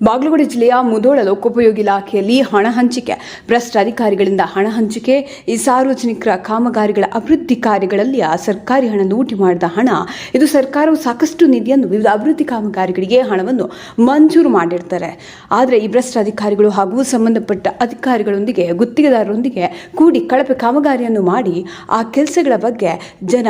ಬಾಗಲಕೋಟೆ ಜಿಲ್ಲೆಯ ಮುಧೋಳ ಲೋಕೋಪಯೋಗಿ ಇಲಾಖೆಯಲ್ಲಿ ಹಣ ಹಂಚಿಕೆ, ಭ್ರಷ್ಟ ಅಧಿಕಾರಿಗಳಿಂದ ಹಣ ಹಂಚಿಕೆ. ಈ ಸಾರ್ವಜನಿಕರ ಕಾಮಗಾರಿಗಳ ಅಭಿವೃದ್ಧಿ ಕಾರ್ಯಗಳಲ್ಲಿ ಸರ್ಕಾರಿ ಹಣ ಲೂಟಿ ಮಾಡಿದ ಹಣ ಇದು. ಸರ್ಕಾರವು ಸಾಕಷ್ಟು ನಿಧಿಯನ್ನು ವಿವಿಧ ಅಭಿವೃದ್ಧಿ ಕಾಮಗಾರಿಗಳಿಗೆ ಹಣವನ್ನು ಮಂಜೂರು ಮಾಡಿರ್ತಾರೆ. ಆದರೆ ಈ ಭ್ರಷ್ಟ ಅಧಿಕಾರಿಗಳು ಹಾಗೂ ಸಂಬಂಧಪಟ್ಟ ಅಧಿಕಾರಿಗಳೊಂದಿಗೆ ಗುತ್ತಿಗೆದಾರರೊಂದಿಗೆ ಕೂಡಿ ಕಳಪೆ ಕಾಮಗಾರಿಯನ್ನು ಮಾಡಿ ಆ ಕೆಲಸಗಳ ಬಗ್ಗೆ ಜನ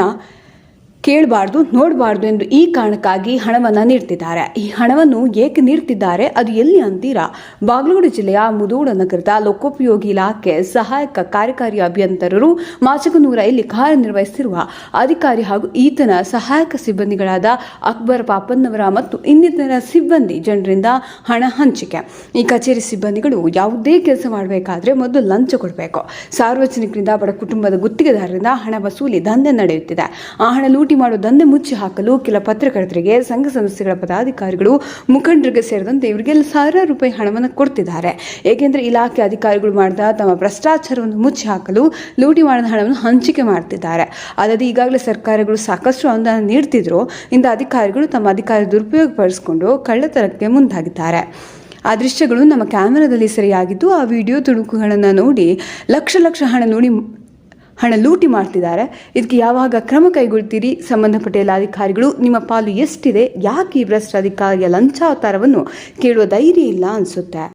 ಕೇಳಬಾರ್ದು, ನೋಡಬಾರ್ದು ಎಂದು ಈ ಕಾರಣಕ್ಕಾಗಿ ಹಣವನ್ನು ನೀಡ್ತಿದ್ದಾರೆ. ಈ ಹಣವನ್ನು ಏಕೆ ನೀಡ್ತಿದ್ದಾರೆ, ಅದು ಎಲ್ಲಿ ಅಂತೀರಾ? ಬಾಗಲಕೋಟೆ ಜಿಲ್ಲೆಯ ಮುಧೋಳ ನಗರದ ಲೋಕೋಪಯೋಗಿ ಇಲಾಖೆ ಸಹಾಯಕ ಕಾರ್ಯಕಾರಿ ಅಭಿಯಂತರರು ಮಾಚಕನೂರ ಇಲ್ಲಿ ಕಾರ್ಯನಿರ್ವಹಿಸುತ್ತಿರುವ ಅಧಿಕಾರಿ ಹಾಗೂ ಈತನ ಸಹಾಯಕ ಸಿಬ್ಬಂದಿಗಳಾದ ಅಕ್ಬರ್ ಪಾಪನ್ನವರ ಮತ್ತು ಇನ್ನಿತರ ಸಿಬ್ಬಂದಿ ಜನರಿಂದ ಹಣ ಹಂಚಿಕೆ. ಈ ಕಚೇರಿ ಸಿಬ್ಬಂದಿಗಳು ಯಾವುದೇ ಕೆಲಸ ಮಾಡಬೇಕಾದ್ರೆ ಮೊದಲು ಲಂಚ ಕೊಡಬೇಕು. ಸಾರ್ವಜನಿಕರಿಂದ, ಬಡ ಕುಟುಂಬದ ಗುತ್ತಿಗೆದಾರರಿಂದ ಹಣ ವಸೂಲಿ ದಂಧೆ ನಡೆಯುತ್ತಿದೆ. ಆ ಹಣ ಲೂಟಿ ಮಾಡುವ ದಂಧೆ ಮುಚ್ಚಿ ಹಾಕಲು ಕೆಲ ಪತ್ರಕರ್ತರಿಗೆ, ಸಂಘ ಸಂಸ್ಥೆಗಳ ಪದಾಧಿಕಾರಿಗಳು, ಮುಖಂಡರಿಗೆ ಸೇರಿದಂತೆ ಇವರಿಗೆಲ್ಲ ಸಾವಿರಾರು ರೂಪಾಯಿ ಹಣವನ್ನು ಕೊಡ್ತಿದ್ದಾರೆ. ಏಕೆಂದರೆ ಇಲಾಖೆ ಅಧಿಕಾರಿಗಳು ಮಾಡಿದ ತಮ್ಮ ಭ್ರಷ್ಟಾಚಾರವನ್ನು ಮುಚ್ಚಿ ಹಾಕಲು ಲೂಟಿ ಮಾಡಿದ ಹಣವನ್ನು ಹಂಚಿಕೆ ಮಾಡ್ತಿದ್ದಾರೆ. ಅಲ್ಲದೆ ಈಗಾಗಲೇ ಸರ್ಕಾರಗಳು ಸಾಕಷ್ಟು ಅನುದಾನ ನೀಡ್ತಿದ್ರು. ಇಂಥ ಅಧಿಕಾರಿಗಳು ತಮ್ಮ ಅಧಿಕಾರ ದುರುಪಯೋಗಪಡಿಸಿಕೊಂಡು ಕಳ್ಳತನಕ್ಕೆ ಮುಂದಾಗಿದ್ದಾರೆ. ಆ ದೃಶ್ಯಗಳು ನಮ್ಮ ಕ್ಯಾಮೆರಾದಲ್ಲಿ ಸೆರೆಯಾಗಿದ್ದು, ಆ ವಿಡಿಯೋ ತುಣುಕುಗಳನ್ನು ನೋಡಿ ಲಕ್ಷ ಹಣ ಲೂಟಿ ಮಾಡ್ತಿದ್ದಾರೆ. ಇದಕ್ಕೆ ಯಾವಾಗ ಕ್ರಮ ಕೈಗೊಳ್ತೀರಿ? ಸಂಬಂಧಪಟ್ಟ ಎಲ್ಲ ಅಧಿಕಾರಿಗಳು ನಿಮ್ಮ ಪಾಲು ಎಷ್ಟಿದೆ? ಯಾಕೆ ಈ ಭ್ರಷ್ಟ ಅಧಿಕಾರಿಯ ಲಂಚಾವತಾರವನ್ನು ಕೇಳುವ ಧೈರ್ಯ ಇಲ್ಲ ಅನಿಸುತ್ತೆ.